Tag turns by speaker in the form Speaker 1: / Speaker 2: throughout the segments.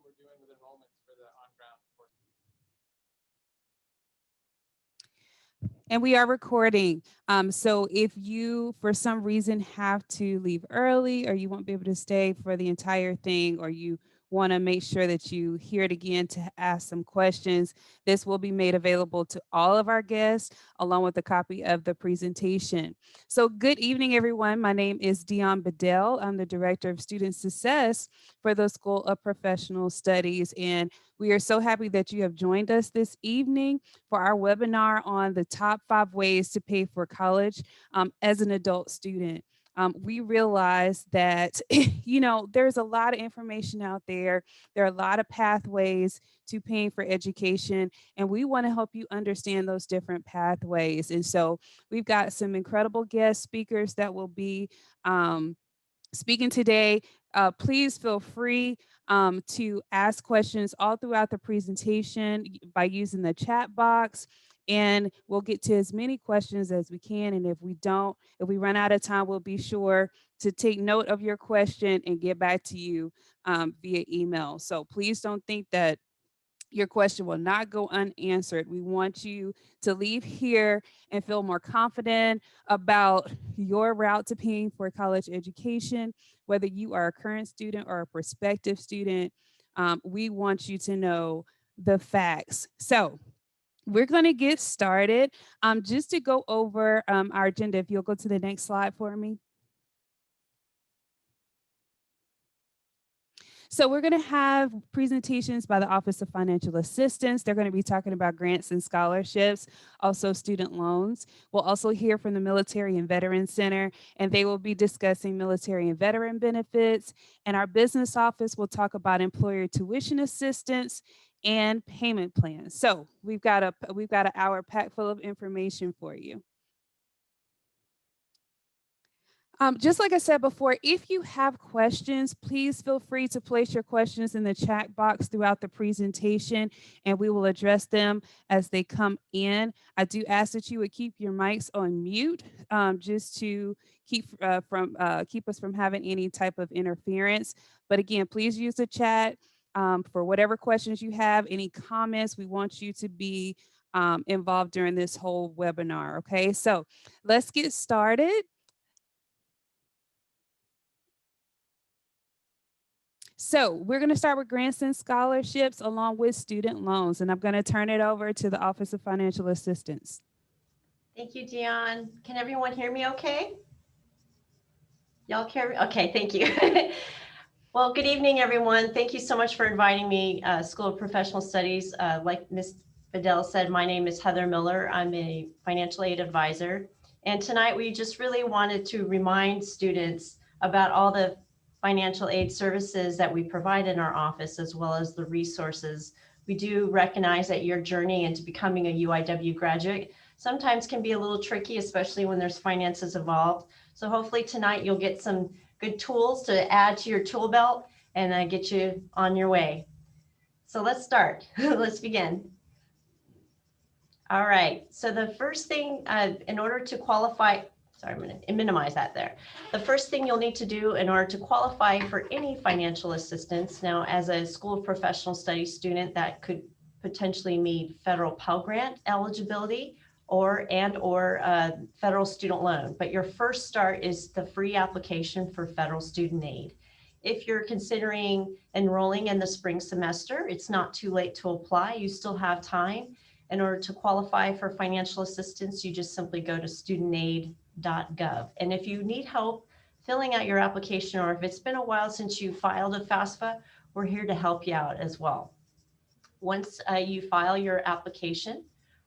Speaker 1: we're doing with enrollments for the on-ground course.
Speaker 2: And we are recording. So if you, for some reason, have to leave early or you won't be able to stay for the entire thing, or you want to make sure that you hear it again to ask some questions, this will be made available to all of our guests along with a copy of the presentation. So good evening, everyone. My name is Dion Bedell. I'm the Director of Student Success for the School of Professional Studies. And we are so happy that you have joined us this evening for our webinar on the top 5 ways to pay for college as an adult student. We realize that, there's a lot of information out there. There are a lot of pathways to paying for education, and we want to help you understand those different pathways. And so we've got some incredible guest speakers that will be speaking today. Please feel free to ask questions all throughout the presentation by using the chat box. And we'll get to as many questions as we can. And if we run out of time, we'll be sure to take note of your question and get back to you via email. So please don't think that your question will not go unanswered. We want you to leave here and feel more confident about your route to paying for college education, whether you are a current student or a prospective student. We want you to know the facts. So we're going to get started. Just to go over our agenda, if you'll go to the next slide for me. So we're going to have presentations by the Office of Financial Assistance. They're going to be talking about grants and scholarships, also student loans. We'll also hear from the Military and Veteran Center, and they will be discussing military and veteran benefits. And our business office will talk about employer tuition assistance and payment plans. So we've got an hour packed full of information for you. Just like I said before, if you have questions, please feel free to place your questions in the chat box throughout the presentation, and we will address them as they come in. I do ask that you would keep your mics on mute, just to keep us from having any type of interference. But again, please use the chat for whatever questions you have, any comments. We want you to be involved during this whole webinar. Okay, so let's get started. So we're going to start with grants and scholarships along with student loans, and I'm going to turn it over to the Office of Financial Assistance.
Speaker 3: Thank you, Dion. Can everyone hear me okay? Y'all care? Okay, thank you. Well, good evening, everyone. Thank you so much for inviting me, School of Professional Studies. Like Ms. Bedell said, my name is Heather Miller. I'm a financial aid advisor. And tonight we just really wanted to remind students about all the financial aid services that we provide in our office, as well as the resources. We do recognize that your journey into becoming a UIW graduate sometimes can be a little tricky, especially when there's finances involved. So hopefully tonight you'll get some good tools to add to your tool belt and get you on your way. So let's start. Let's begin. All right, so the first thing, in order to qualify, sorry, I'm going to minimize that there. The first thing you'll need to do in order to qualify for any financial assistance, now as a School of Professional Studies student, that could potentially meet federal Pell Grant eligibility or federal student loan. But your first start is the free application for federal student aid. If you're considering enrolling in the spring semester, it's not too late to apply. You still have time. In order to qualify for financial assistance, you just simply go to studentaid.gov. And if you need help filling out your application, or if it's been a while since you filed a FAFSA, we're here to help you out as well. Once you file your application,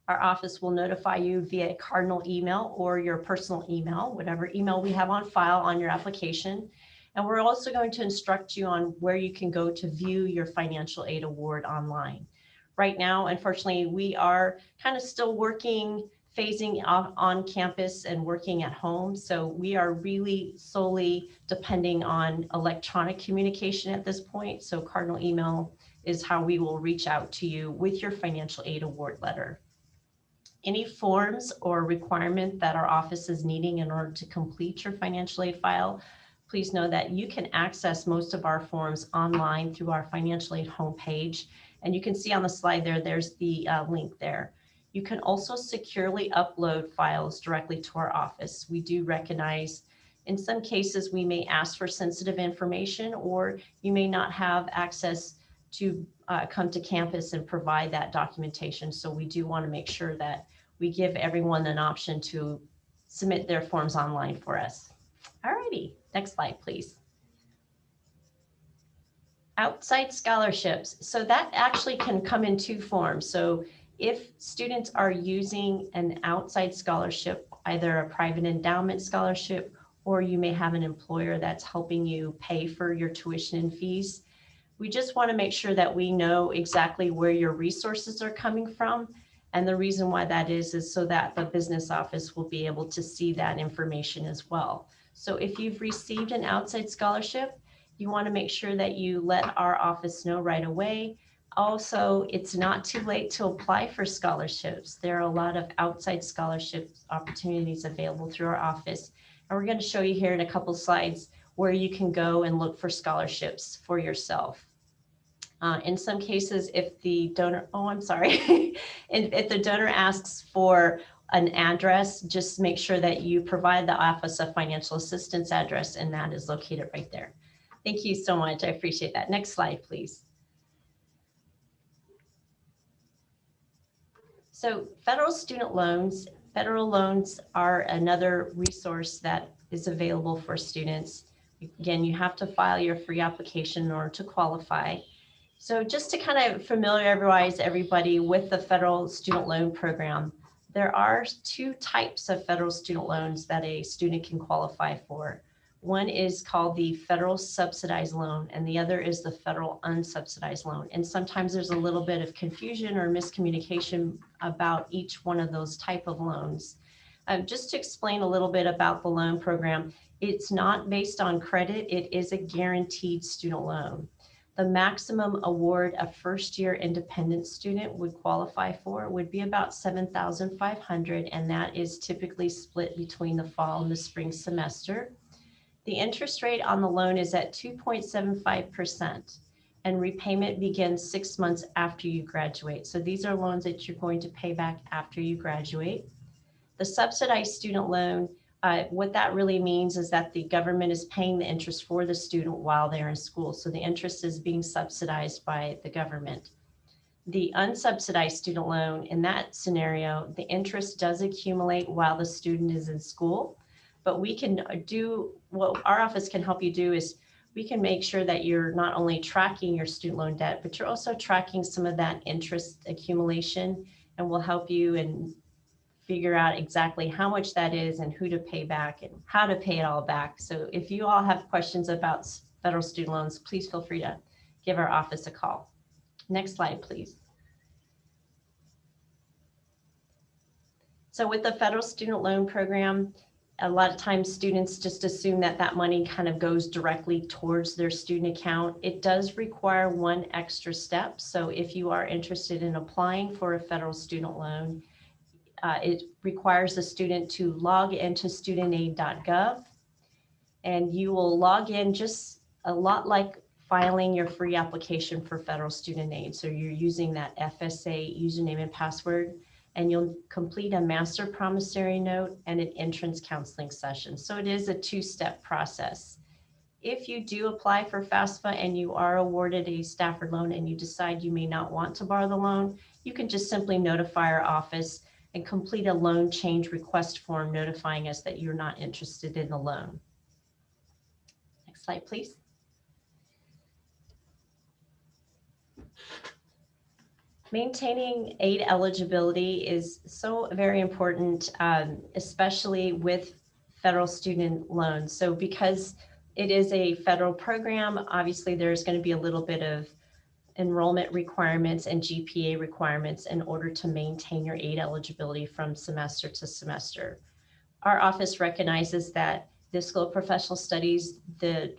Speaker 3: our office will notify you via cardinal email or your personal email, whatever email we have on file on your application. And we're also going to instruct you on where you can go to view your financial aid award online. Right now, unfortunately, we are kind of still working, phasing off on campus and working at home. So we are really solely depending on electronic communication at this point. So cardinal email is how we will reach out to you with your financial aid award letter. Any forms or requirement that our office is needing in order to complete your financial aid file, please know that you can access most of our forms online through our financial aid homepage. And you can see on the slide there, there's the link there. You can also securely upload files directly to our office. We do recognize in some cases we may ask for sensitive information, or you may not have access to come to campus and provide that documentation. So we do want to make sure that we give everyone an option to submit their forms online for us. Alrighty, next slide, please. Outside scholarships. So that actually can come in two forms. So if students are using an outside scholarship, either a private endowment scholarship, or you may have an employer that's helping you pay for your tuition and fees, we just want to make sure that we know exactly where your resources are coming from. And the reason why that is so that the business office will be able to see that information as well. So if you've received an outside scholarship, you want to make sure that you let our office know right away. Also, it's not too late to apply for scholarships. There are a lot of outside scholarship opportunities available through our office. And we're going to show you here in a couple slides where you can go and look for scholarships for yourself. In some cases, if the donor, if the donor asks for an address, just make sure that you provide the Office of Financial Assistance address, and that is located right there. Thank you so much. I appreciate that. Next slide, please. So federal student loans. Federal loans are another resource that is available for students. Again, you have to file your free application in order to qualify. So just to kind of familiarize everybody with the federal student loan program, there are two types of federal student loans that a student can qualify for. One is called the federal subsidized loan, and the other is the federal unsubsidized loan. And sometimes there's a little bit of confusion or miscommunication about each one of those type of loans. Just to explain a little bit about the loan program, it's not based on credit. It is a guaranteed student loan. The maximum award a first-year independent student would qualify for would be about $7,500, and that is typically split between the fall and the spring semester. The interest rate on the loan is at 2.75%, and repayment begins 6 months after you graduate. So these are loans that you're going to pay back after you graduate. The subsidized student loan, what that really means is that the government is paying the interest for the student while they're in school. So the interest is being subsidized by the government. The unsubsidized student loan, in that scenario, the interest does accumulate while the student is in school. But we can do, what our office can help you do is we can make sure that you're not only tracking your student loan debt, but you're also tracking some of that interest accumulation, and we'll help you and figure out exactly how much that is and who to pay back and how to pay it all back. So if you all have questions about federal student loans, please feel free to give our office a call. Next slide, please. So with the federal student loan program, a lot of times students just assume that that money kind of goes directly towards their student account. It does require one extra step. So if you are interested in applying for a federal student loan, it requires the student to log into studentaid.gov, and you will log in just a lot like filing your free application for federal student aid. So you're using that FSA username and password, and you'll complete a master promissory note and an entrance counseling session. So it is a two-step process. If you do apply for FAFSA and you are awarded a Stafford loan and you decide you may not want to borrow the loan, you can just simply notify our office and complete a loan change request form notifying us that you're not interested in the loan. Next slide, please. Maintaining aid eligibility is so very important, especially with federal student loans. So because it is a federal program, obviously there's going to be a little bit of enrollment requirements and GPA requirements in order to maintain your aid eligibility from semester to semester. Our office recognizes that the School of Professional Studies, the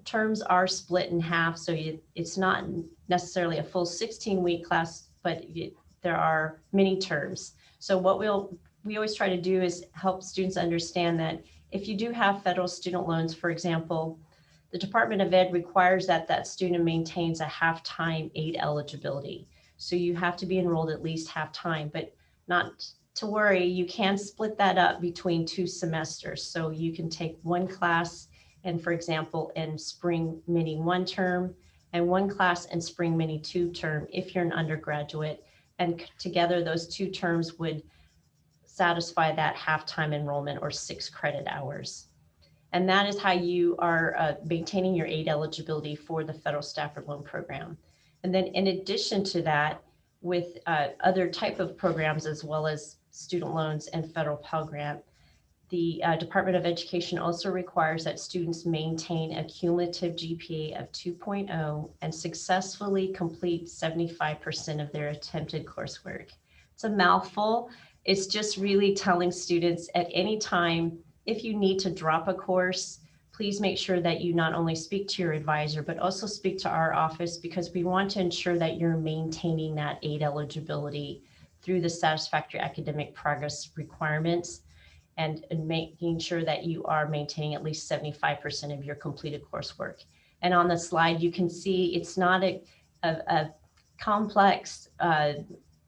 Speaker 3: terms are split in half, so it's not necessarily a full 16-week class, but there are many terms. So what we always try to do is help students understand that if you do have federal student loans, for example, the Department of Ed requires that that student maintains a half-time aid eligibility. So you have to be enrolled at least half-time, but not to worry, you can split that up between 2 semesters. So you can take one class and, for example, in spring mini 1 term and one class in spring mini 2 term if you're an undergraduate. And together those 2 terms would satisfy that half-time enrollment or 6 credit hours. And that is how you are maintaining your aid eligibility for the Federal Stafford Loan Program. And then in addition to that, with other type of programs as well as student loans and federal Pell Grant, the Department of Education also requires that students maintain a cumulative GPA of 2.0 and successfully complete 75% of their attempted coursework. It's a mouthful. It's just really telling students at any time, if you need to drop a course, please make sure that you not only speak to your advisor, but also speak to our office, because we want to ensure that you're maintaining that aid eligibility through the satisfactory academic progress requirements and making sure that you are maintaining at least 75% of your completed coursework. And on the slide, you can see it's not a complex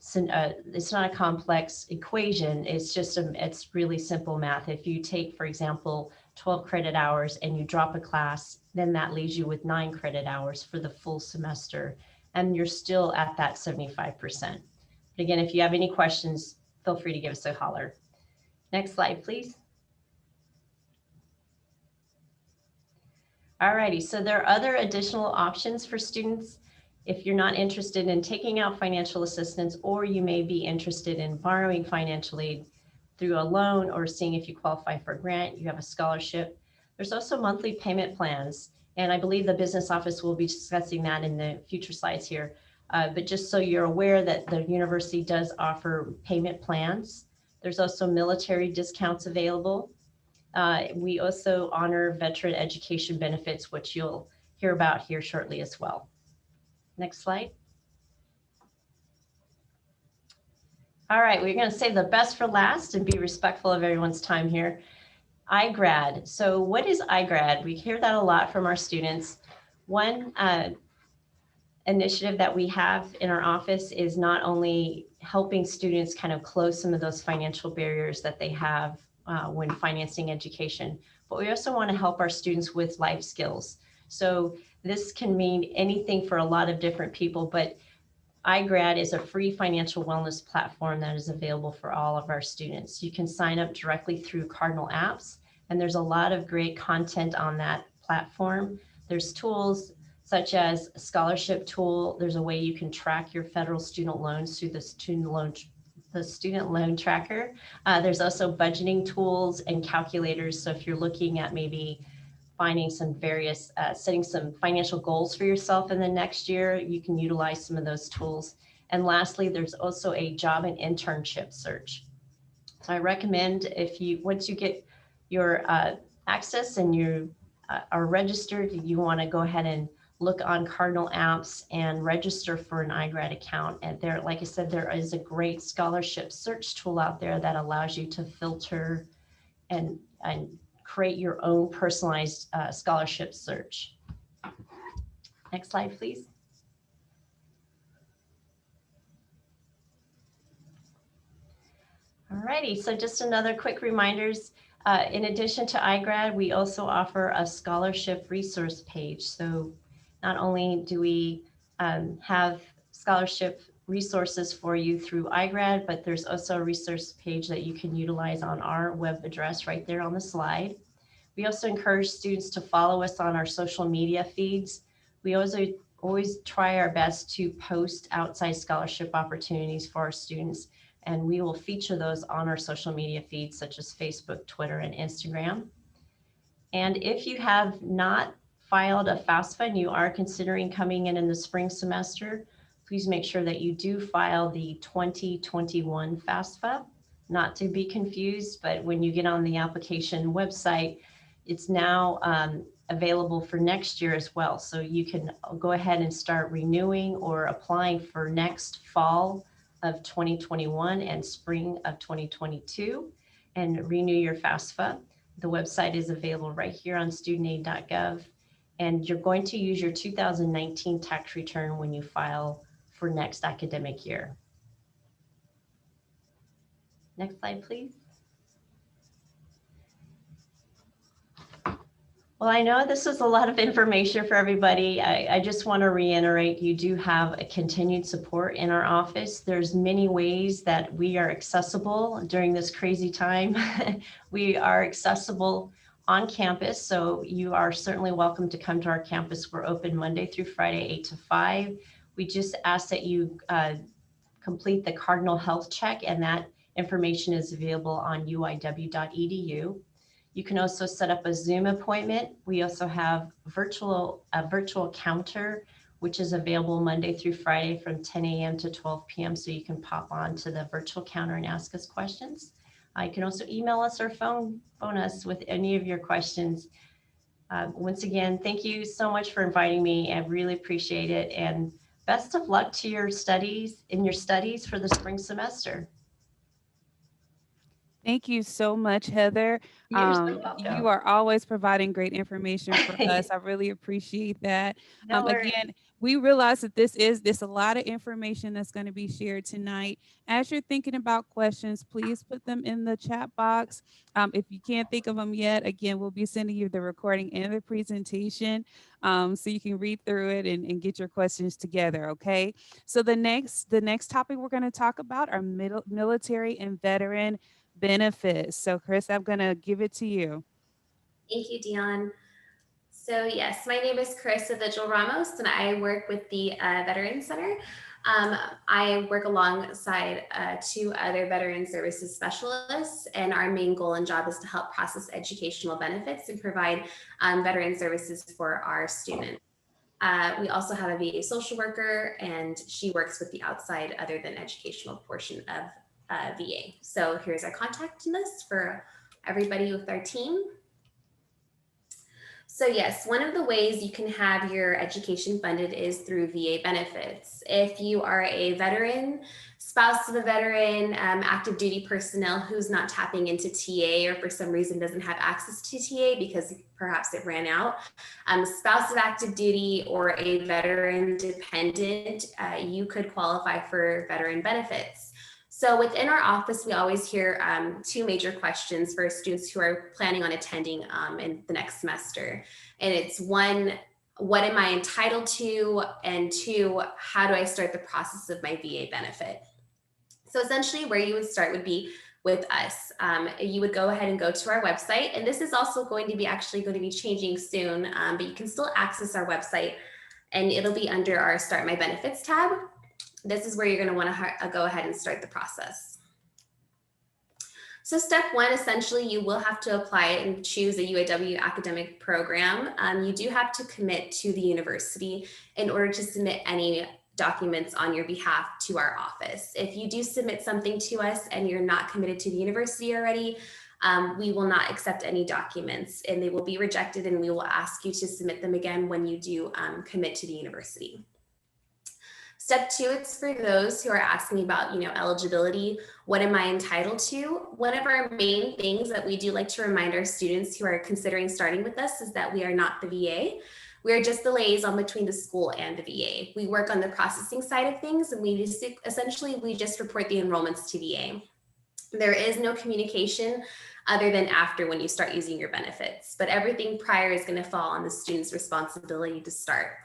Speaker 3: it's not a complex equation. It's just it's really simple math. If you take, for example, 12 credit hours and you drop a class, then that leaves you with 9 credit hours for the full semester, and you're still at that 75%. But again, if you have any questions, feel free to give us a holler. Next slide, please. All righty, so there are other additional options for students. If you're not interested in taking out financial assistance, or you may be interested in borrowing financial aid through a loan or seeing if you qualify for a grant, you have a scholarship. There's also monthly payment plans, and I believe the business office will be discussing that in the future slides here. But just so you're aware that the university does offer payment plans. There's also military discounts available. We also honor veteran education benefits, which you'll hear about here shortly as well. Next slide. All right, we're going to save the best for last and be respectful of everyone's time here. IGrad. So what is IGrad? We hear that a lot from our students. One initiative that we have in our office is not only helping students kind of close some of those financial barriers that they have when financing education, but we also want to help our students with life skills. So this can mean anything for a lot of different people, but IGrad is a free financial wellness platform that is available for all of our students. You can sign up directly through Cardinal Apps, and there's a lot of great content on that platform. There's tools such as a scholarship tool. There's a way you can track your federal student loans through the student loan tracker. There's also budgeting tools and calculators. So if you're looking at maybe finding some various, setting some financial goals for yourself in the next year, you can utilize some of those tools. And lastly, there's also a job and internship search. So I recommend once you get your access and you are registered, you want to go ahead and look on Cardinal Apps and register for an IGrad account. And there, like I said, there is a great scholarship search tool out there that allows you to filter and create your own personalized scholarship search. Next slide, please. All righty, so just another quick reminders. In addition to IGrad, we also offer a scholarship resource page. So not only do we have scholarship resources for you through IGrad, but there's also a resource page that you can utilize on our web address right there on the slide. We also encourage students to follow us on our social media feeds. We always try our best to post outside scholarship opportunities for our students, and we will feature those on our social media feeds such as Facebook, Twitter, and Instagram. And if you have not filed a FAFSA and you are considering coming in the spring semester, please make sure that you do file the 2021 FAFSA, not to be confused, but when you get on the application website, it's now available for next year as well. So you can go ahead and start renewing or applying for next fall of 2021 and spring of 2022 and renew your FAFSA. The website is available right here on studentaid.gov. And you're going to use your 2019 tax return when you file for next academic year. Next slide, please. Well, I know this is a lot of information for everybody. I just want to reiterate, you do have a continued support in our office. There's many ways that we are accessible during this crazy time. We are accessible on campus, so you are certainly welcome to come to our campus. We're open Monday through Friday, 8 to 5. We just ask that you complete the Cardinal Health Check, and that information is available on uiw.edu. You can also set up a Zoom appointment. We also have a virtual counter, which is available Monday through Friday from 10 a.m. to 12 p.m. So you can pop on to the virtual counter and ask us questions. You can also email us or phone us with any of your questions. Once again, thank you so much for inviting me. I really appreciate it. And best of luck to your studies for the spring semester.
Speaker 2: Thank you so much, Heather.
Speaker 3: You're so welcome.
Speaker 2: You are always providing great information for us. I really appreciate that.
Speaker 3: No worries.
Speaker 2: Again, we realize that there's a lot of information that's going to be shared tonight. As you're thinking about questions, please put them in the chat box. If you can't think of them yet, again, we'll be sending you the recording and the presentation so you can read through it and get your questions together, okay? So the next topic we're going to talk about are military and veteran benefits. So Chris, I'm going to give it to you.
Speaker 4: Thank you, Dion. So yes, my name is Chris Vigil Ramos, and I work with the Veterans Center. I work alongside 2 other veteran services specialists, and our main goal and job is to help process educational benefits and provide veteran services for our students. We also have a VA social worker, and she works with the outside other than educational portion of VA. So here's our contact list for everybody with our team. So yes, one of the ways you can have your education funded is through VA benefits. If you are a veteran, spouse of a veteran, active duty personnel who's not tapping into TA or for some reason doesn't have access to TA because perhaps it ran out, spouse of active duty or a veteran dependent, you could qualify for veteran benefits. So within our office, we always hear 2 major questions for students who are planning on attending in the next semester. And it's 1, what am I entitled to? And 2, how do I start the process of my VA benefit? So essentially where you would start would be with us. You would go ahead and go to our website. And this is also going to be changing soon, but you can still access our website and it'll be under our Start My Benefits tab. This is where you're going to want to go ahead and start the process. So step 1, essentially, you will have to apply and choose a UAW academic program. You do have to commit to the university in order to submit any documents on your behalf to our office. If you do submit something to us and you're not committed to the university already, we will not accept any documents and they will be rejected, and we will ask you to submit them again when you do commit to the university. Step 2, it's for those who are asking about, eligibility. What am I entitled to? One of our main things that we do like to remind our students who are considering starting with us is that we are not the VA. We are just the liaison between the school and the VA. We work on the processing side of things, and we just report the enrollments to VA. There is no communication other than after when you start using your benefits, but everything prior is going to fall on the student's responsibility to start.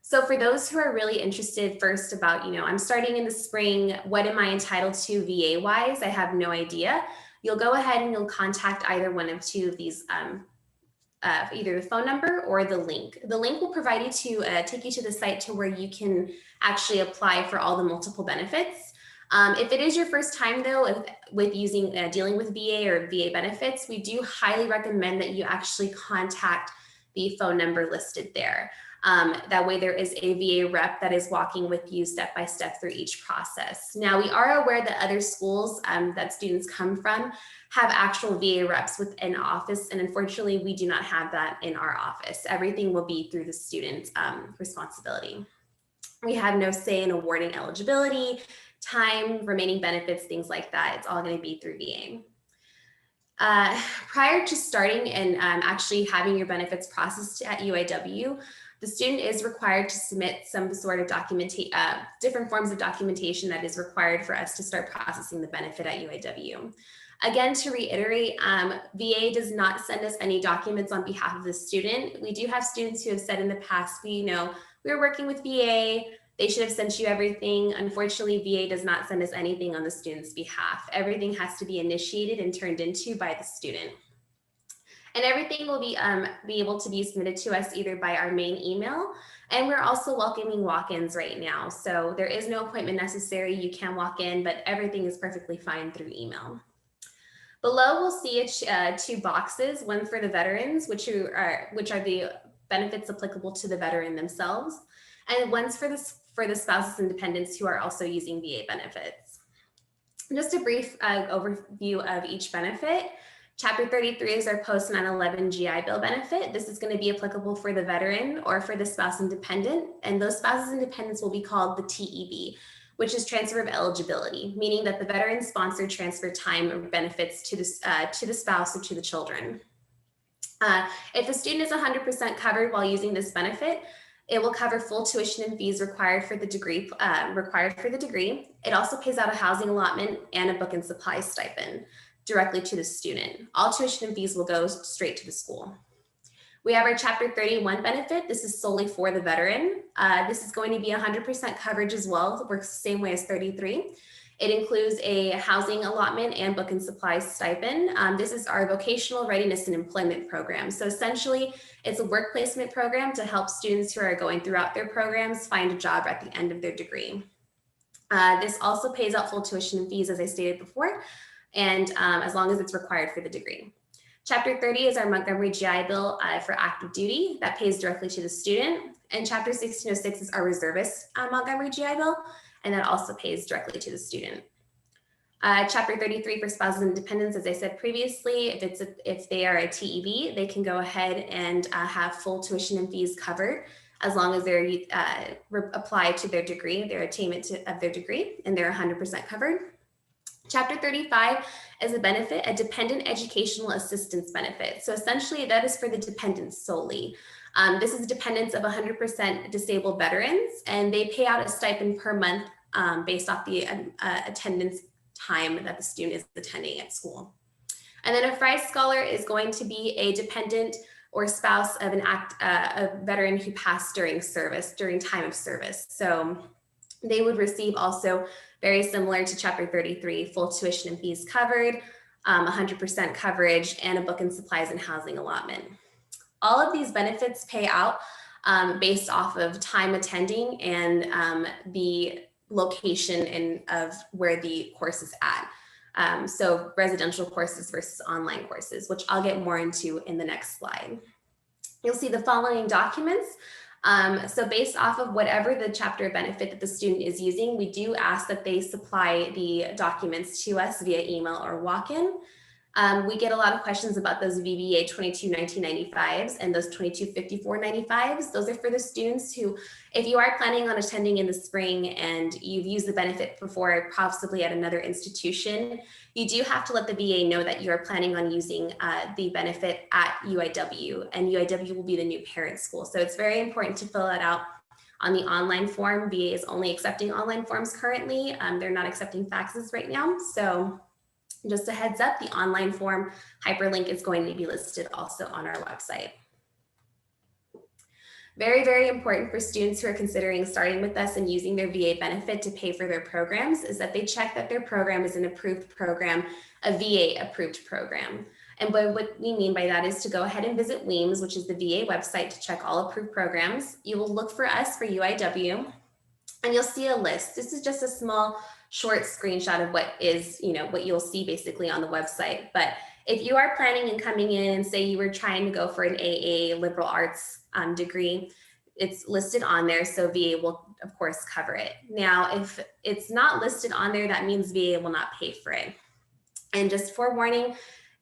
Speaker 4: So for those who are really interested first about, I'm starting in the spring, what am I entitled to VA wise? I have no idea. You'll go ahead and you'll contact either one of 2 of these, either the phone number or the link. The link will provide you to take you to the site to where you can actually apply for all the multiple benefits. If it is your first time though, with using dealing with VA or VA benefits, we do highly recommend that you actually contact the phone number listed there. That way there is a VA rep that is walking with you step by step through each process. Now we are aware that other schools that students come from have actual VA reps within office, and unfortunately we do not have that in our office. Everything will be through the student's responsibility. We have no say in awarding eligibility, time, remaining benefits, things like that. It's all going to be through VA. Prior to starting and actually having your benefits processed at UIW, the student is required to submit some sort of different forms of documentation that is required for us to start processing the benefit at UIW. Again, to reiterate, VA does not send us any documents on behalf of the student. We do have students who have said in the past, we're working with VA, they should have sent you everything. Unfortunately, VA does not send us anything on the student's behalf. Everything has to be initiated and turned into by the student. And everything will be able to be submitted to us either by our main email, and we're also welcoming walk-ins right now. So there is no appointment necessary. You can walk in, but everything is perfectly fine through email. Below, we'll see two boxes, one for the veterans, which are the benefits applicable to the veteran themselves, and one's for the spouses and dependents who are also using VA benefits. Just a brief overview of each benefit. Chapter 33 is our post 9/11 GI Bill benefit. This is going to be applicable for the veteran or for the spouse and dependent, and those spouses and dependents will be called the TEB, which is transfer of eligibility, meaning that the veteran sponsored transfer time or benefits to the spouse or to the children. If the student is 100% covered while using this benefit, it will cover full tuition and fees required for the degree. It also pays out a housing allotment and a book and supply stipend directly to the student. All tuition and fees will go straight to the school. We have our Chapter 31 benefit. This is solely for the veteran. This is going to be 100% coverage as well. It works the same way as 33. It includes a housing allotment and book and supplies stipend. This is our vocational readiness and employment program. So essentially, it's a work placement program to help students who are going throughout their programs find a job at the end of their degree. This also pays out full tuition and fees, as I stated before, and as long as it's required for the degree. Chapter 30 is our Montgomery GI Bill for active duty that pays directly to the student. And Chapter 1606 is our reservist Montgomery GI Bill, and that also pays directly to the student. Chapter 33 for spouses and dependents, as I said previously, if they are a TEB, they can go ahead and have full tuition and fees covered as long as they're applied to their degree, their attainment of their degree, and they're 100% covered. Chapter 35 is a benefit, a dependent educational assistance benefit. So essentially that is for the dependents solely. This is dependents of 100% disabled veterans, and they pay out a stipend per month based off the attendance time that the student is attending at school. And then a FRIES scholar is going to be a dependent or spouse of a veteran who passed during time of service. So they would receive also, very similar to Chapter 33, full tuition and fees covered, 100% coverage, and a book and supplies and housing allotment. All of these benefits pay out based off of time attending and the location of where the course is at. So residential courses versus online courses, which I'll get more into in the next slide. You'll see the following documents. So based off of whatever the chapter benefit that the student is using, we do ask that they supply the documents to us via email or walk-in. We get a lot of questions about those VBA 221995s and those 225495s. Those are for the students who, if you are planning on attending in the spring and you've used the benefit before, possibly at another institution, you do have to let the VA know that you are planning on using the benefit at UIW, and UIW will be the new parent school. So it's very important to fill that out on the online form. VA is only accepting online forms currently. They're not accepting faxes right now. So just a heads up, the online form hyperlink is going to be listed also on our website. Very, very important for students who are considering starting with us and using their VA benefit to pay for their programs is that they check that their program is an approved program, a VA approved program. And what we mean by that is to go ahead and visit WEAMS, which is the VA website, to check all approved programs. You will look for us for UIW, and you'll see a list. This is just a small short screenshot of what you'll see basically on the website. But if you are planning on coming in and say you were trying to go for an AA liberal arts degree, it's listed on there. So VA will of course cover it. Now, if it's not listed on there, that means VA will not pay for it. And just forewarning,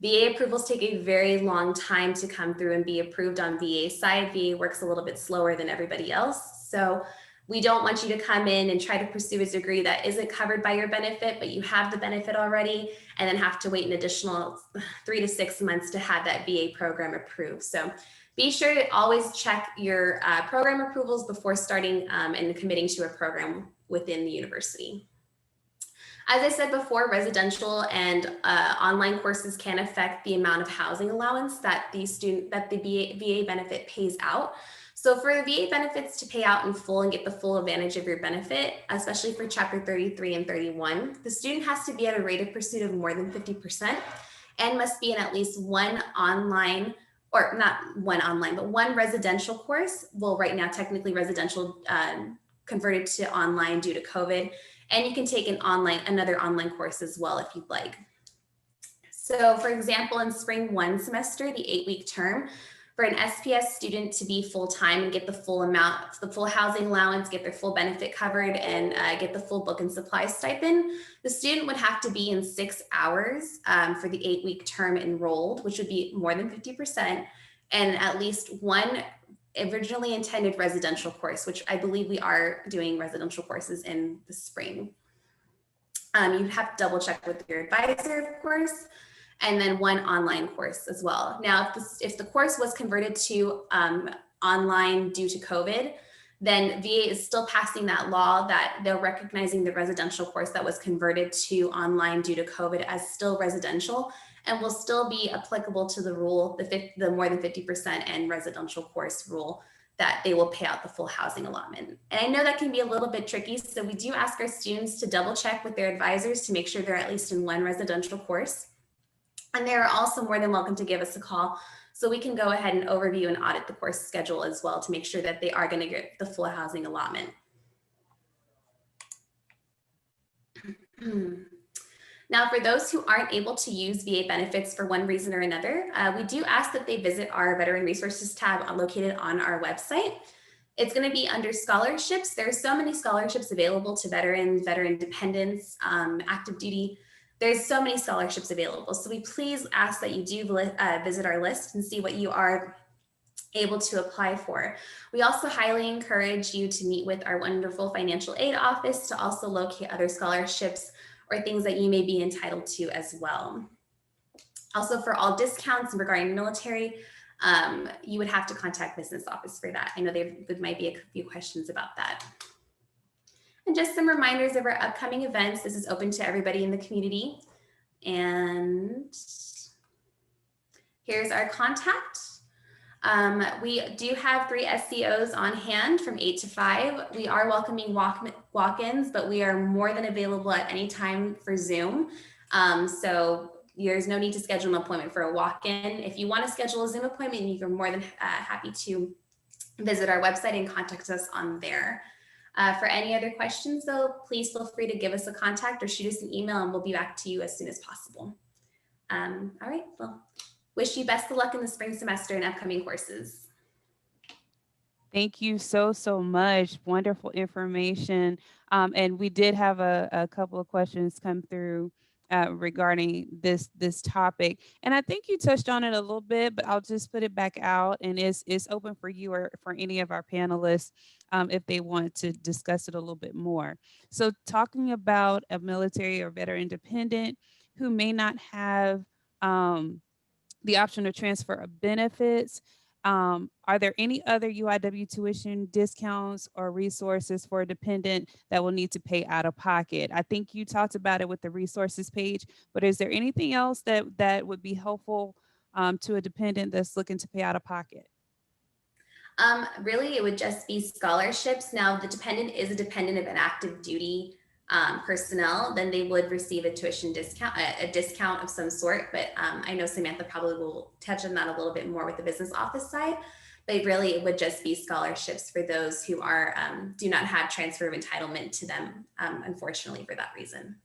Speaker 4: VA approvals take a very long time to come through and be approved on VA side. VA works a little bit slower than everybody else. So We don't want you to come in and try to pursue a degree that isn't covered by your benefit, but you have the benefit already, and then have to wait an additional 3 to 6 months to have that VA program approved. So be sure to always check your program approvals before starting and committing to a program within the university. As I said before, residential and online courses can affect the amount of housing allowance that the VA benefit pays out. So for the VA benefits to pay out in full and get the full advantage of your benefit, especially for Chapter 33 and 31, the student has to be at a rate of pursuit of more than 50% and must be in at least one online, or not one online, but one residential course. Well, right now, technically residential converted to online due to COVID. And you can take another online course as well if you'd like. So for example, in spring 1 semester, the 8-week term, for an SPS student to be full-time and get the full amount, the full housing allowance, get their full benefit covered, and get the full book and supply stipend, the student would have to be in 6 hours for the 8-week term enrolled, which would be more than 50%, and at least one originally intended residential course, which I believe we are doing residential courses in the spring. You have to double check with your advisor, of course, and then one online course as well. Now, if the course was converted to online due to COVID, then VA is still passing that law that they're recognizing the residential course that was converted to online due to COVID as still residential, and will still be applicable to the rule, the more than 50% and residential course rule, that they will pay out the full housing allotment. And I know that can be a little bit tricky, so we do ask our students to double check with their advisors to make sure they're at least in one residential course. And they're also more than welcome to give us a call so we can go ahead and overview and audit the course schedule as well to make sure that they are going to get the full housing allotment. Now, for those who aren't able to use VA benefits for one reason or another, we do ask that they visit our Veteran Resources tab located on our website. It's going to be under scholarships. There are so many scholarships available to veterans, veteran dependents, active duty. There's so many scholarships available. So we please ask that you do visit our list and see what you are able to apply for. We also highly encourage you to meet with our wonderful financial aid office to also locate other scholarships or things that you may be entitled to as well. Also, for all discounts regarding military, you would have to contact business office for that. I know there might be a few questions about that. And just some reminders of our upcoming events. This is open to everybody in the community. And here's our contact. We do have 3 SCOs on hand from 8 to 5. We are welcoming walk-ins, but we are more than available at any time for Zoom. So there's no need to schedule an appointment for a walk-in. If you want to schedule a Zoom appointment, you're more than happy to visit our website and contact us on there. For any other questions, though, please feel free to give us a contact or shoot us an email, and we'll be back to you as soon as possible. All right, well, wish you best of luck in the spring semester and upcoming courses.
Speaker 2: Thank you so much. Wonderful information. And we did have a couple of questions come through regarding this topic. And I think you touched on it a little bit, but I'll just put it back out, and it's open for you or for any of our panelists if they want to discuss it a little bit more. So talking about a military or veteran dependent who may not have the option to transfer of benefits, are there any other UIW tuition discounts or resources for a dependent that will need to pay out of pocket? I think you talked about it with the resources page, but is there anything else that would be helpful to a dependent that's looking to pay out of pocket?
Speaker 4: Really, it would just be scholarships. Now, the dependent is a dependent of an active duty personnel, then they would receive a tuition discount, a discount of some sort. But I know Samantha probably will touch on that a little bit more with the business office side. But really, it would just be scholarships for those who are do not have transfer of entitlement to them, unfortunately, for that reason.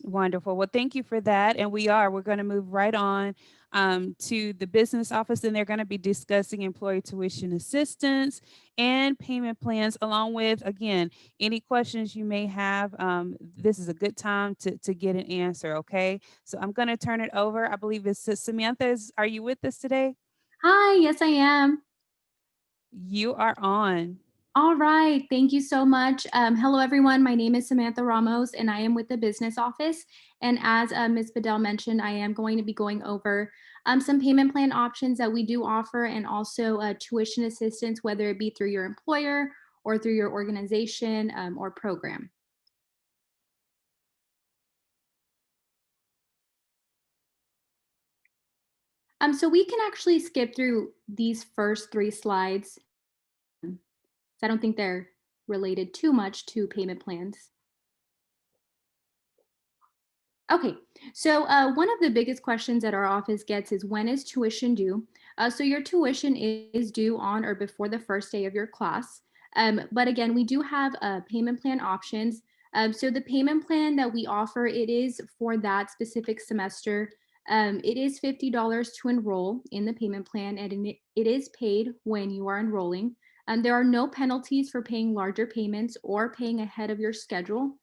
Speaker 2: Wonderful. Well, thank you for that. And we're going to move right on to the business office, and they're going to be discussing employee tuition assistance and payment plans, along with, again, any questions you may have. This is a good time to get an answer, okay? So I'm going to turn it over. I believe it's Samantha. Are you with us today?
Speaker 5: Hi, yes, I am.
Speaker 2: You are on.
Speaker 5: All right, thank you so much. Hello, everyone. My name is Samantha Ramos, and I am with the business office. And as Ms. Bedell mentioned, I am going to be going over some payment plan options that we do offer, and also tuition assistance, whether it be through your employer or through your organization or program. So we can actually skip through these first 3 slides. I don't think they're related too much to payment plans. Okay, so one of the biggest questions that our office gets is, when is tuition due? So your tuition is due on or before the first day of your class. But again, we do have payment plan options. So the payment plan that we offer, it is for that specific semester. It is $50 to enroll in the payment plan, and it is paid when you are enrolling. There are no penalties for paying larger payments or paying ahead of your schedule.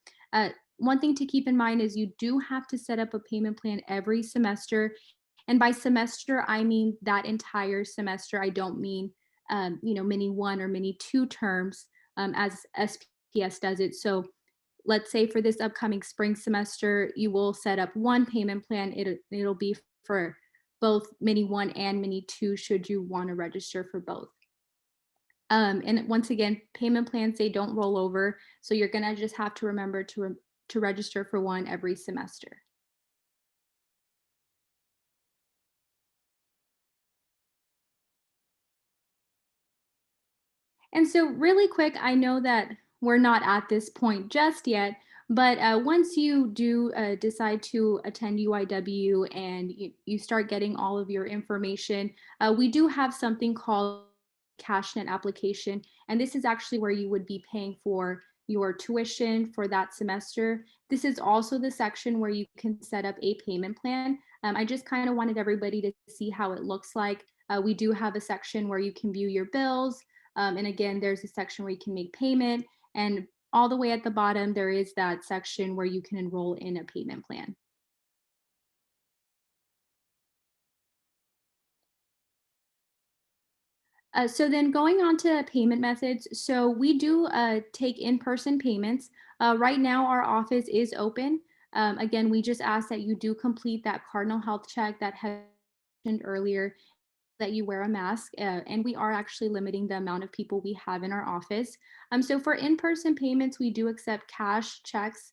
Speaker 5: One thing to keep in mind is you do have to set up a payment plan every semester. And by semester, I mean that entire semester. I don't mean, mini 1 or mini 2 terms as SPS does it. So let's say for this upcoming spring semester, you will set up one payment plan. It'll be for both mini 1 and mini 2 should you want to register for both. And once again, payment plans, they don't roll over. So you're going to just have to remember to register for one every semester. And so really quick, I know that we're not at this point just yet, but once you do decide to attend UIW and you start getting all of your information, we do have something called Cashnet application. And this is actually where you would be paying for your tuition for that semester. This is also the section where you can set up a payment plan. I just kind of wanted everybody to see how it looks like. We do have a section where you can view your bills. And again, there's a section where you can make payment. And all the way at the bottom, there is that section where you can enroll in a payment plan. So then going on to payment methods. So we do take in-person payments. Right now, our office is open. Again, we just ask that you do complete that Cardinal Health check that had mentioned earlier, that you wear a mask, and we are actually limiting the amount of people we have in our office. So for in-person payments, we do accept cash checks,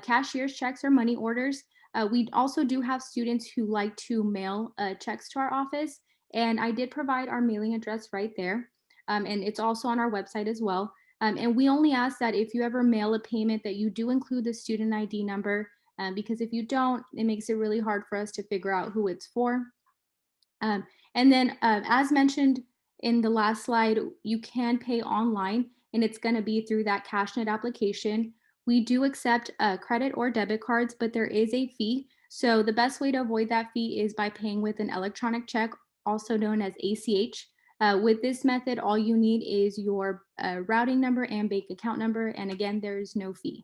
Speaker 5: cashier's checks, or money orders. We also do have students who like to mail checks to our office, and I did provide our mailing address right there, and it's also on our website as well. And we only ask that if you ever mail a payment that you do include the student ID number, because if you don't, it makes it really hard for us to figure out who it's for. And then as mentioned in the last slide, you can pay online, and it's going to be through that Cashnet application. We do accept credit or debit cards, but there is a fee. So the best way to avoid that fee is by paying with an electronic check, also known as ACH. With this method, all you need is your routing number and bank account number. And again, there is no fee.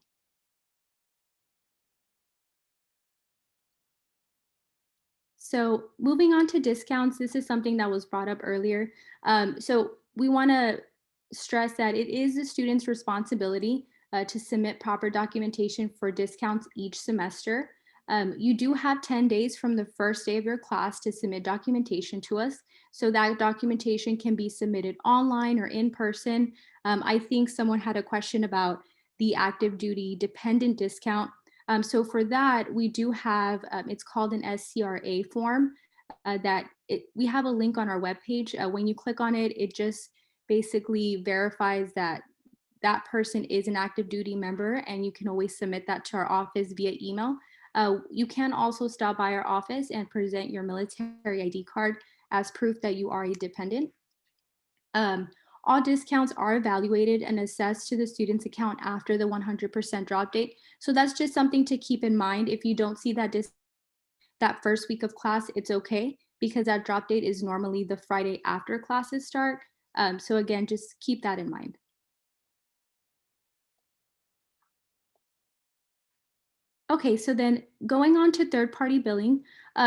Speaker 5: So moving on to discounts, this is something that was brought up earlier. So we want to stress that it is the student's responsibility to submit proper documentation for discounts each semester. You do have 10 days from the first day of your class to submit documentation to us. So that documentation can be submitted online or in person. I think someone had a question about the active duty dependent discount. So for that, we do have, it's called an SCRA form we have a link on our webpage. When you click on it, it just basically verifies that that person is an active duty member, and you can always submit that to our office via email. You can also stop by our office and present your military ID card as proof that you are a dependent. All discounts are evaluated and assessed to the student's account after the 100% drop date. So that's just something to keep in mind. If you don't see that that first week of class, it's okay, because that drop date is normally the Friday after classes start. So again, just keep that in mind. Okay, so then going on to third-party billing.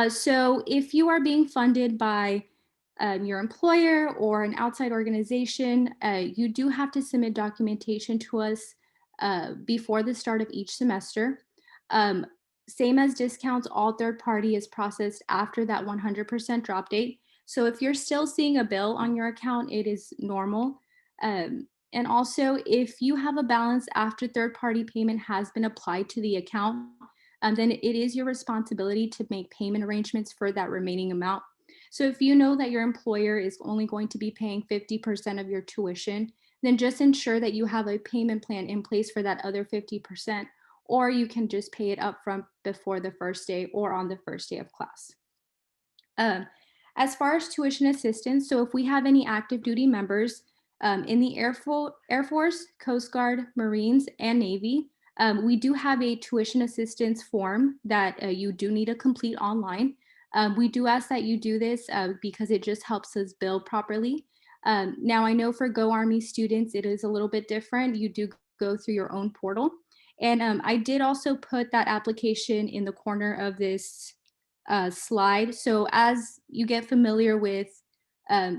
Speaker 5: So if you are being funded by your employer or an outside organization, you do have to submit documentation to us before the start of each semester. Same as discounts, all third party is processed after that 100% drop date. So if you're still seeing a bill on your account, it is normal. And also, if you have a balance after third party payment has been applied to the account, then it is your responsibility to make payment arrangements for that remaining amount. So if you know that your employer is only going to be paying 50% of your tuition, then just ensure that you have a payment plan in place for that other 50%, or you can just pay it upfront before the first day or on the first day of class. As far as tuition assistance, so if we have any active duty members in the Air Force, Coast Guard, Marines, and Navy, we do have a tuition assistance form that you do need to complete online. We do ask that you do this because it just helps us bill properly. Now, I know for Go Army students, it is a little bit different. You do go through your own portal. And I did also put that application in the corner of this slide. So as you get familiar with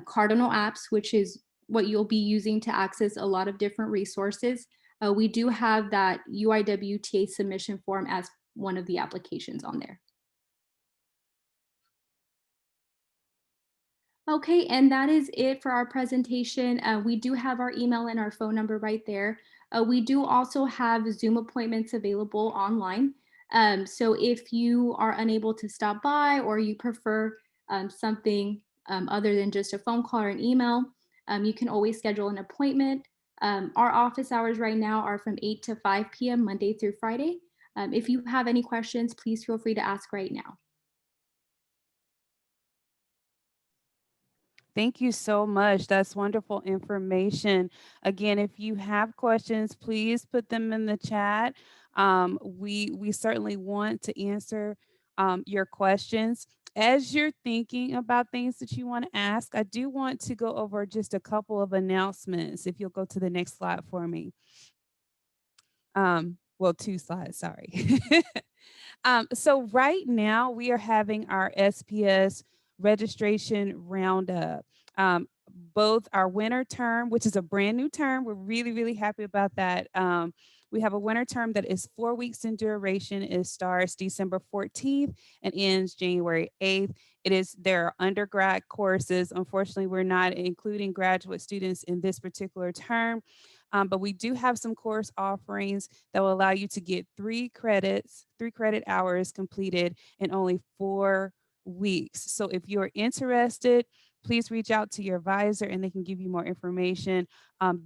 Speaker 5: Cardinal apps, which is what you'll be using to access a lot of different resources, we do have that UIWTA submission form as one of the applications on there. Okay, and that is it for our presentation. We do have our email and our phone number right there. We do also have Zoom appointments available online. So if you are unable to stop by or you prefer something other than just a phone call or an email, you can always schedule an appointment. Our office hours right now are from 8 to 5 p.m. Monday through Friday. If you have any questions, please feel free to ask right now.
Speaker 2: Thank you so much. That's wonderful information. Again, if you have questions, please put them in the chat. We certainly want to answer your questions. As you're thinking about things that you want to ask, I do want to go over just a couple of announcements. If you'll go to the next slide for me. Well, 2 slides, sorry. So right now we are having our SPS registration roundup. Both our winter term, which is a brand new term, we're really, really happy about that. We have a winter term that is 4 weeks in duration. It starts December 14th and ends January 8th. There are undergrad courses. Unfortunately, we're not including graduate students in this particular term. But we do have some course offerings that will allow you to get 3 credit hours completed in only 4 weeks. So if you're interested, please reach out to your advisor and they can give you more information.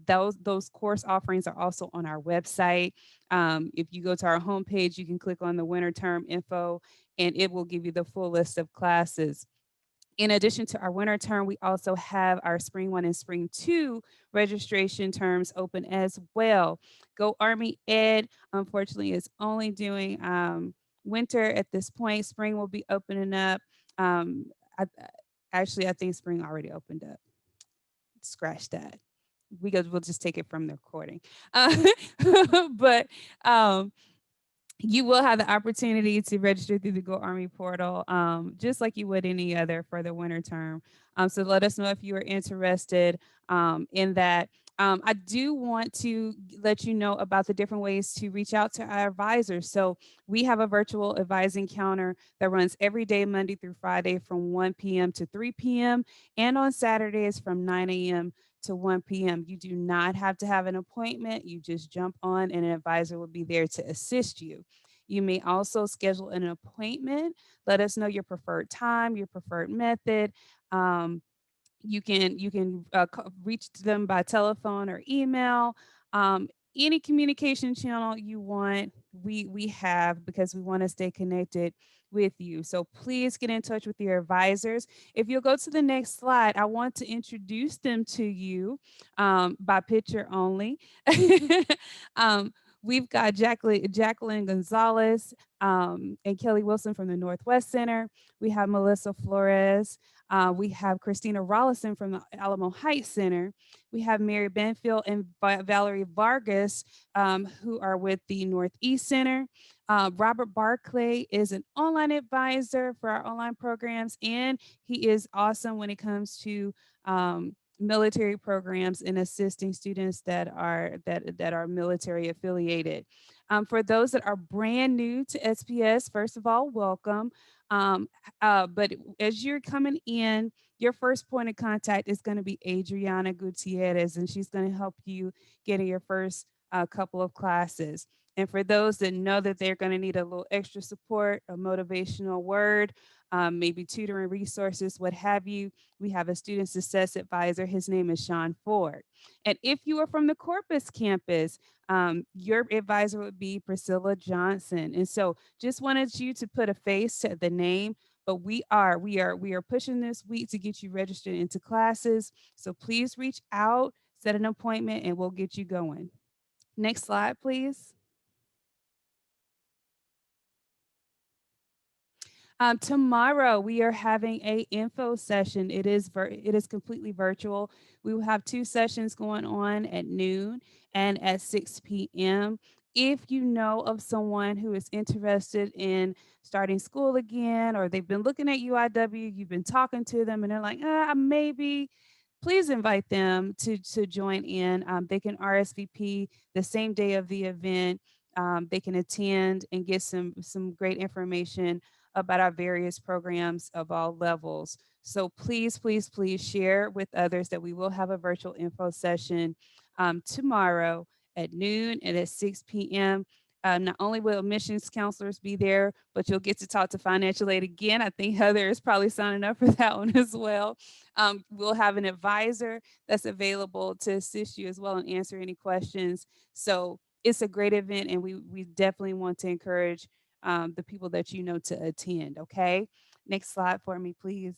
Speaker 2: Those course offerings are also on our website. If you go to our homepage, you can click on the winter term info and it will give you the full list of classes. In addition to our winter term, we also have our spring 1 and spring 2 registration terms open as well. Go Army Ed, unfortunately, is only doing winter at this point. Spring will be opening up. I think spring already opened up. Scratch that. We'll just take it from the recording. But you will have the opportunity to register through the Go Army portal, just like you would any other for the winter term. So let us know if you are interested in that. I do want to let you know about the different ways to reach out to our advisors. So we have a virtual advising counter that runs every day, Monday through Friday from 1 p.m. to 3 p.m. and on Saturdays from 9 a.m. to 1 p.m. You do not have to have an appointment. You just jump on and an advisor will be there to assist you. You may also schedule an appointment. Let us know your preferred time, your preferred method. You can reach them by telephone or email. Any communication channel you want, we have, because we want to stay connected with you. So please get in touch with your advisors. If you'll go to the next slide, I want to introduce them to you by picture only. we've got Jacqueline Gonzalez and Kelly Wilson from the Northwest Center. We have Melissa Flores. We have Christina Rollison from the Alamo Heights Center. We have Mary Benfield and Valerie Vargas, who are with the Northeast Center. Robert Barclay is an online advisor for our online programs, and he is awesome when it comes to military programs and assisting students that are military affiliated. For those that are brand new to SPS, first of all, welcome. But as you're coming in, your first point of contact is going to be Adriana Gutierrez, and she's going to help you get in your first couple of classes. And for those that know that they're going to need a little extra support, a motivational word, maybe tutoring resources, what have you, we have a student success advisor. His name is Sean Ford. And if you are from the Corpus campus, your advisor would be Priscilla Johnson. And so just wanted you to put a face to the name, but we are pushing this week to get you registered into classes. So please reach out, set an appointment, and we'll get you going. Next slide, please. Tomorrow we are having a info session. It is completely virtual. We will have 2 sessions going on at noon and at 6 p.m. If you know of someone who is interested in starting school again, or they've been looking at UIW, you've been talking to them, and they're like, maybe. Please invite them to join in. They can RSVP the same day of the event. They can attend and get some great information about our various programs of all levels. So please, please, please share with others that we will have a virtual info session tomorrow at noon and at 6 p.m. Not only will admissions counselors be there, but you'll get to talk to financial aid again. I think Heather is probably signing up for that one as well. We'll have an advisor that's available to assist you as well and answer any questions. So it's a great event, and we definitely want to encourage the people that you know to attend. Okay. Next slide for me, please.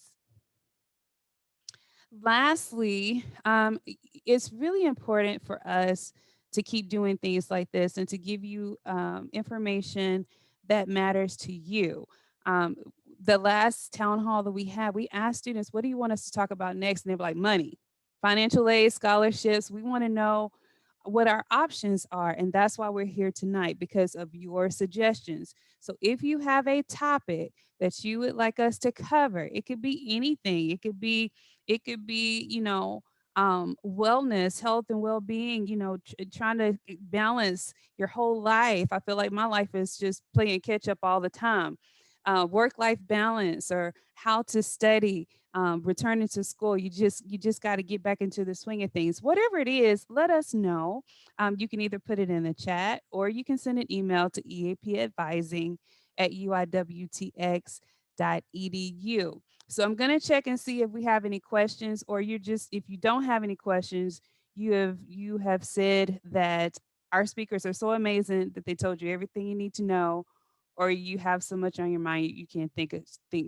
Speaker 2: Lastly, it's really important for us to keep doing things like this and to give you information that matters to you. The last town hall that we had, we asked students, what do you want us to talk about next? And they were like, money, financial aid, scholarships. We want to know what our options are. And that's why we're here tonight, because of your suggestions. So if you have a topic that you would like us to cover, it could be anything. It could be, wellness, health and well-being, trying to balance your whole life. I feel like my life is just playing catch up all the time. Work-life balance, or how to study, returning to school. You just got to get back into the swing of things. Whatever it is, let us know. You can either put it in the chat, or you can send an email to eapadvising@uiwtx.edu. So I'm going to check and see if we have any questions, or if you don't have any questions, you have said that our speakers are so amazing that they told you everything you need to know, or you have so much on your mind you can't think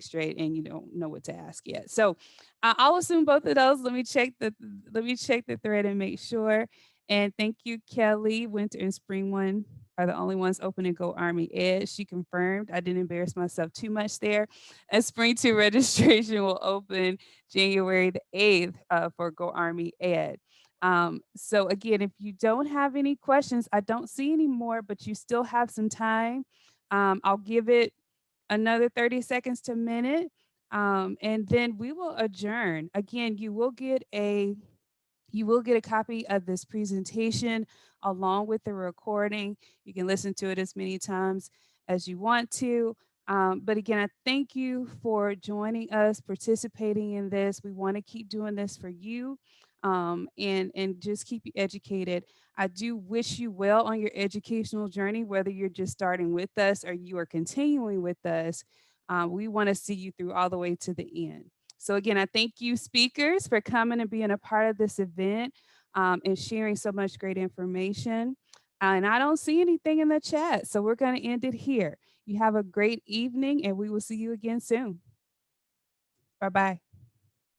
Speaker 2: straight and you don't know what to ask yet. So I'll assume both of those. Let me check the thread and make sure. And thank you, Kelly. Winter and spring one are the only ones open in Go Army Ed. She confirmed. I didn't embarrass myself too much there. And spring 2 registration will open January the 8th for Go Army Ed. So again, if you don't have any questions, I don't see any more, but you still have some time. I'll give it another 30 seconds to a minute, and then we will adjourn. Again, you will get a copy of this presentation along with the recording. You can listen to it as many times as you want to. But again, I thank you for joining us, participating in this. We want to keep doing this for you, and just keep you educated. I do wish you well on your educational journey, whether you're just starting with us or you are continuing with us. We want to see you through all the way to the end. So again, I thank you, speakers, for coming and being a part of this event, and sharing so much great information. And I don't see anything in the chat, so we're going to end it here. You have a great evening, and we will see you again soon. Bye-bye.